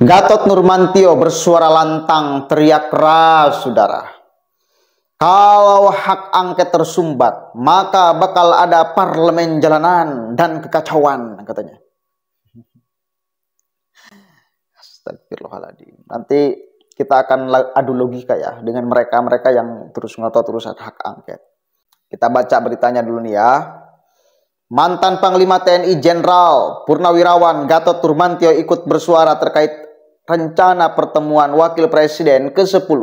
Gatot Nurmantio bersuara lantang teriak keras, saudara. Kalau hak angket tersumbat, maka bakal ada parlemen jalanan dan kekacauan, katanya. Astagfirullahaladzim. Nanti kita akan adu logika ya dengan mereka-mereka yang terus ngotot urusan hak angket. Kita baca beritanya dulu nih ya. Mantan Panglima TNI Jenderal Purnawirawan Gatot Nurmantio ikut bersuara terkait rencana pertemuan Wakil Presiden ke-10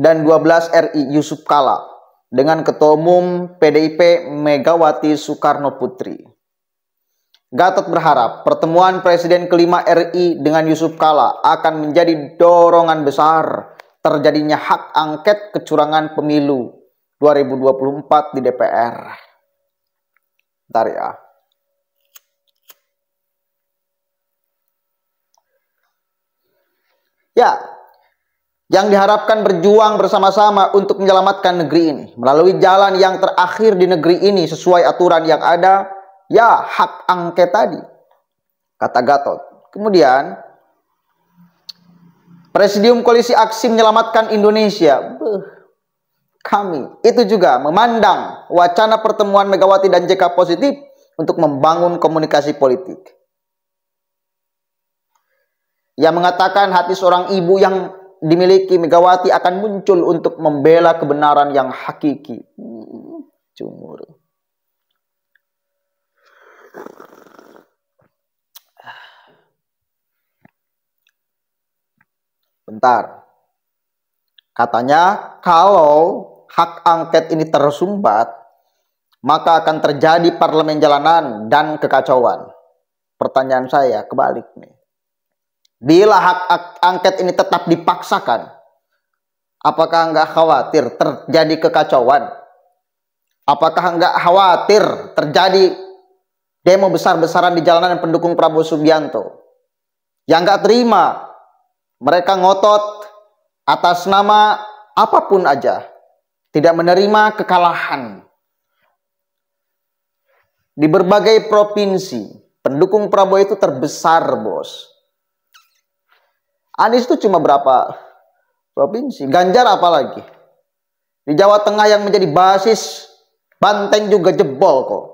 dan 12 RI Yusuf Kala dengan Ketua Umum PDIP Megawati Soekarno Putri. Gatot berharap pertemuan Presiden kelima RI dengan Yusuf Kala akan menjadi dorongan besar terjadinya hak angket kecurangan pemilu 2024 di DPR. Bentar ya. Ya, yang diharapkan berjuang bersama-sama untuk menyelamatkan negeri ini melalui jalan yang terakhir di negeri ini sesuai aturan yang ada, ya hak angket tadi, kata Gatot. Kemudian, Presidium Koalisi Aksi Menyelamatkan Indonesia, kami itu juga memandang wacana pertemuan Megawati dan JK positif untuk membangun komunikasi politik. Yang mengatakan hati seorang ibu yang dimiliki Megawati akan muncul untuk membela kebenaran yang hakiki. Cumur. Bentar. Katanya kalau hak angket ini tersumbat, maka akan terjadi parlemen jalanan dan kekacauan. Pertanyaan saya kebalik nih. Bila hak angket ini tetap dipaksakan, apakah enggak khawatir terjadi kekacauan? Apakah enggak khawatir terjadi demo besar-besaran di jalanan pendukung Prabowo Subianto? Yang enggak terima, mereka ngotot atas nama apapun aja, tidak menerima kekalahan. Di berbagai provinsi, pendukung Prabowo itu terbesar, bos. Anies itu cuma berapa provinsi? Ganjar apalagi? Di Jawa Tengah yang menjadi basis Banteng juga jebol kok.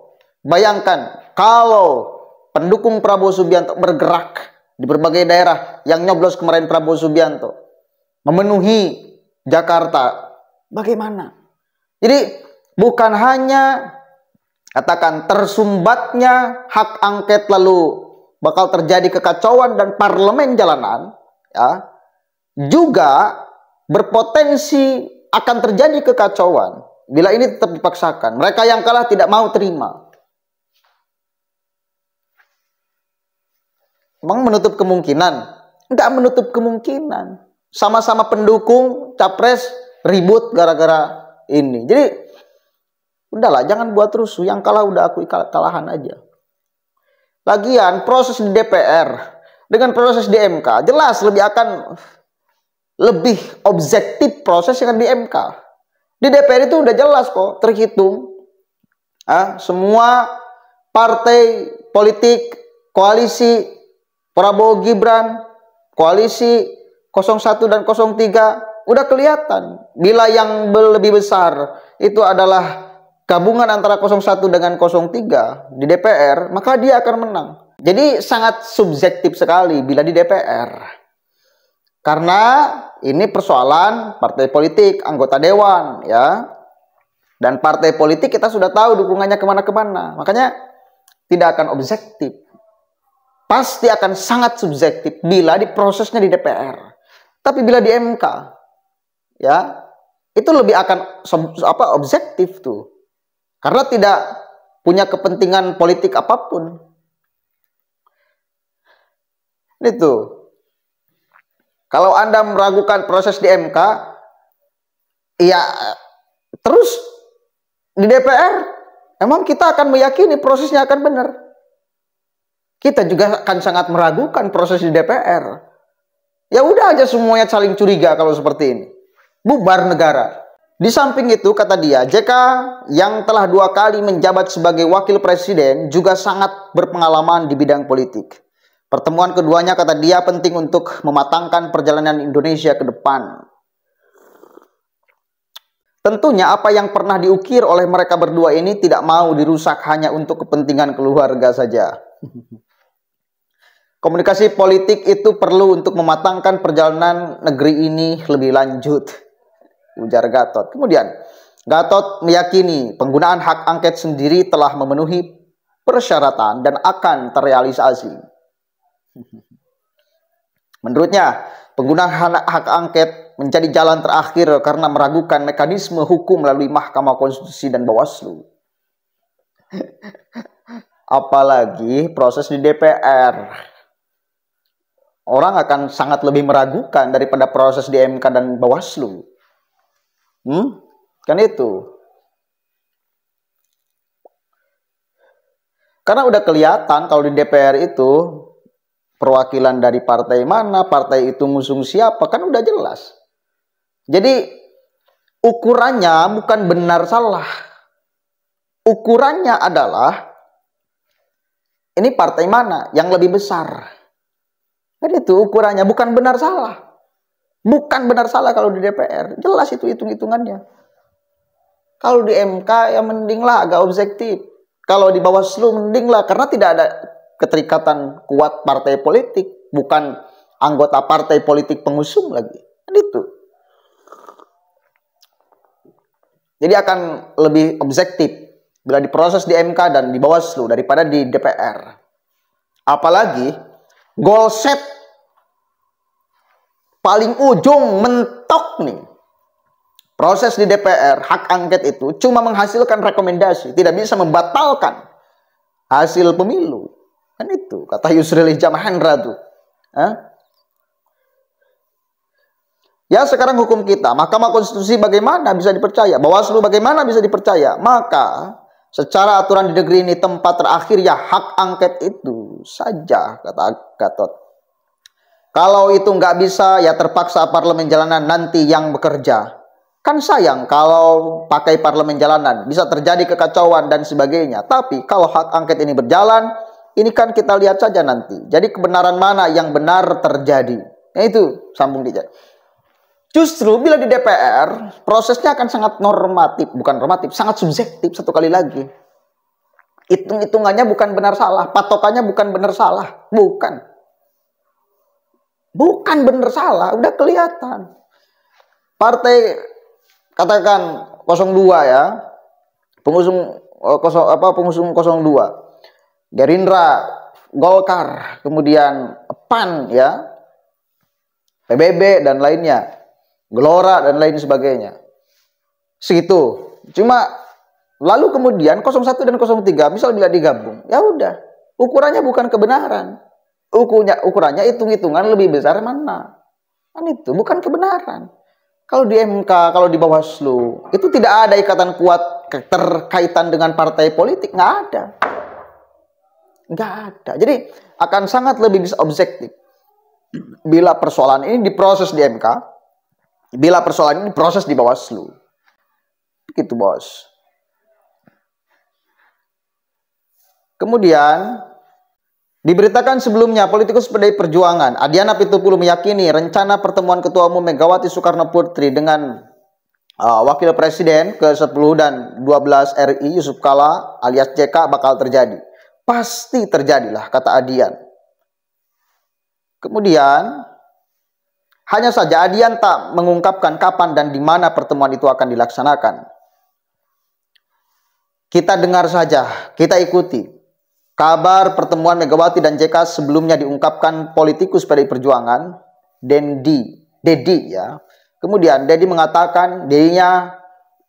Bayangkan kalau pendukung Prabowo Subianto bergerak di berbagai daerah yang nyoblos kemarin Prabowo Subianto, memenuhi Jakarta, bagaimana? Jadi bukan hanya katakan tersumbatnya hak angket lalu bakal terjadi kekacauan dan parlemen jalanan, ya, juga berpotensi akan terjadi kekacauan bila ini tetap dipaksakan. Mereka yang kalah tidak mau terima. Emang menutup kemungkinan? Enggak menutup kemungkinan. Sama-sama pendukung capres ribut gara-gara ini. Jadi udahlah, jangan buat rusuh. Yang kalah udah akui kalahan aja. Lagian proses di DPR dengan proses di MK jelas lebih objektif proses yang di MK. Di DPR itu udah jelas kok, terhitung. Semua partai politik, koalisi Prabowo Gibran, koalisi 01 dan 03 udah kelihatan. Bila yang lebih besar itu adalah gabungan antara 01 dengan 03 di DPR, maka dia akan menang. Jadi sangat subjektif sekali bila di DPR. Karena ini persoalan partai politik, anggota dewan, ya. Dan partai politik kita sudah tahu dukungannya kemana-kemana. Makanya tidak akan objektif. Pasti akan sangat subjektif bila di prosesnya di DPR. Tapi bila di MK, ya, itu lebih akan objektif tuh. Karena tidak punya kepentingan politik apapun. Itu. Kalau Anda meragukan proses di MK, ya terus di DPR, emang kita akan meyakini prosesnya akan benar. Kita juga akan sangat meragukan proses di DPR. Ya udah aja semuanya saling curiga kalau seperti ini. Bubar negara. Di samping itu, kata dia, JK yang telah 2 kali menjabat sebagai wakil presiden juga sangat berpengalaman di bidang politik. Pertemuan keduanya, kata dia, penting untuk mematangkan perjalanan Indonesia ke depan. Tentunya apa yang pernah diukir oleh mereka berdua ini tidak mau dirusak hanya untuk kepentingan keluarga saja. Komunikasi politik itu perlu untuk mematangkan perjalanan negeri ini lebih lanjut, ujar Gatot. Kemudian, Gatot meyakini penggunaan hak angket sendiri telah memenuhi persyaratan dan akan terrealisasi. Menurutnya, penggunaan hak angket menjadi jalan terakhir karena meragukan mekanisme hukum melalui Mahkamah Konstitusi dan Bawaslu. Apalagi proses di DPR. Orang akan sangat lebih meragukan daripada proses di MK dan Bawaslu. Kan itu. Karena udah kelihatan kalau di DPR itu perwakilan dari partai mana, partai itu ngusung siapa, kan udah jelas. Jadi ukurannya bukan benar salah. Ukurannya adalah ini partai mana yang lebih besar. Kan itu ukurannya, bukan benar salah. Bukan benar salah kalau di DPR. Jelas itu hitung-hitungannya. Kalau di MK ya mendinglah agak objektif. Kalau di Bawaslu mendinglah karena tidak ada keterikatan kuat partai politik, bukan anggota partai politik pengusung lagi. Kan itu. Jadi akan lebih objektif bila diproses di MK dan di Bawaslu daripada di DPR. Apalagi goal set paling ujung mentok nih. Proses di DPR, hak angket itu cuma menghasilkan rekomendasi, tidak bisa membatalkan hasil pemilu. Kan itu, kata Yusril Iza Mahendra tuh. Ya sekarang hukum kita, Mahkamah Konstitusi bagaimana bisa dipercaya? Bawaslu bagaimana bisa dipercaya? Maka secara aturan di negeri ini tempat terakhir ya hak angket itu saja, kata Gatot. Kalau itu nggak bisa ya terpaksa parlemen jalanan nanti yang bekerja. Kan sayang kalau pakai parlemen jalanan, bisa terjadi kekacauan dan sebagainya. Tapi kalau hak angket ini berjalan, ini kan kita lihat saja nanti. Jadi kebenaran mana yang benar terjadi. Nah itu, sambung dia. Justru bila di DPR, prosesnya akan sangat normatif. Bukan normatif, sangat subjektif satu kali lagi. Hitung-hitungannya bukan benar salah. Patokannya bukan benar salah. Bukan. Bukan benar salah, udah kelihatan. Partai katakan 02 ya, pengusung 02, Gerindra, Golkar, kemudian PAN ya, PBB dan lainnya, Gelora dan lain sebagainya. Segitu. Cuma lalu kemudian 01 dan 03 misal bila digabung, ya udah, ukurannya bukan kebenaran. Ukurannya hitung-hitungan lebih besar mana. Kan itu bukan kebenaran. Kalau di MK, kalau di Bawaslu, itu tidak ada ikatan kuat terkaitan dengan partai politik. Nggak ada. Nggak ada. Jadi akan sangat lebih bisa objektif. Bila persoalan ini diproses di MK, bila persoalan ini diproses di Bawaslu. Begitu, bos. Kemudian diberitakan sebelumnya, politikus PDI Perjuangan Adiana Pitupulu meyakini rencana pertemuan Ketua Umum Megawati Soekarno Putri dengan Wakil Presiden ke-10 dan 12 RI Yusuf Kala alias JK bakal terjadi. Pasti terjadilah, kata Adian. Kemudian, hanya saja Adian tak mengungkapkan kapan dan di mana pertemuan itu akan dilaksanakan. Kita dengar saja, kita ikuti. Kabar pertemuan Megawati dan JK sebelumnya diungkapkan politikus PDI Perjuangan, Dedi ya. Kemudian Dedi mengatakan dirinya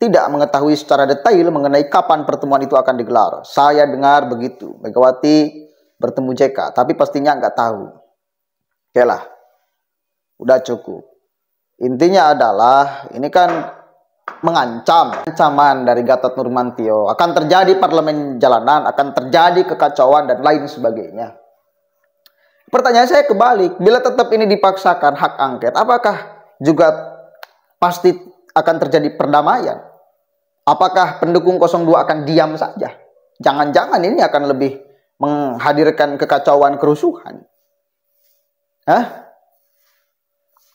tidak mengetahui secara detail mengenai kapan pertemuan itu akan digelar. Saya dengar begitu, Megawati bertemu JK, tapi pastinya nggak tahu. Oke lah, udah cukup. Intinya adalah ini kan ancaman dari Gatot Nurmantio, akan terjadi parlemen jalanan, akan terjadi kekacauan dan lain sebagainya. Pertanyaan saya kebalik, bila tetap ini dipaksakan hak angket, apakah juga pasti akan terjadi perdamaian? Apakah pendukung 02 akan diam saja? Jangan-jangan ini akan lebih menghadirkan kekacauan, kerusuhan. Hah?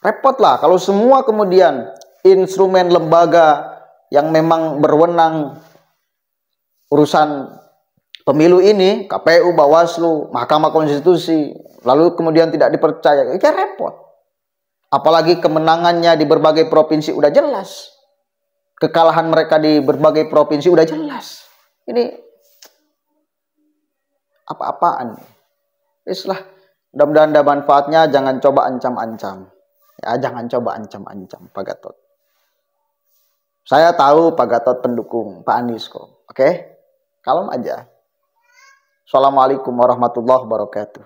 Repot lah kalau semua kemudian instrumen lembaga yang memang berwenang urusan pemilu ini, KPU, Bawaslu, Mahkamah Konstitusi, lalu kemudian tidak dipercaya, itu repot. Apalagi kemenangannya di berbagai provinsi udah jelas. Kekalahan mereka di berbagai provinsi udah jelas. Ini apa-apaan. Islah, mudah-mudahan ada manfaatnya, jangan coba ancam-ancam. Ya, jangan coba ancam-ancam Pak Gatot. Saya tahu Pak Gatot pendukung Pak Anies kok. Oke? Kalem aja. Assalamualaikum warahmatullahi wabarakatuh.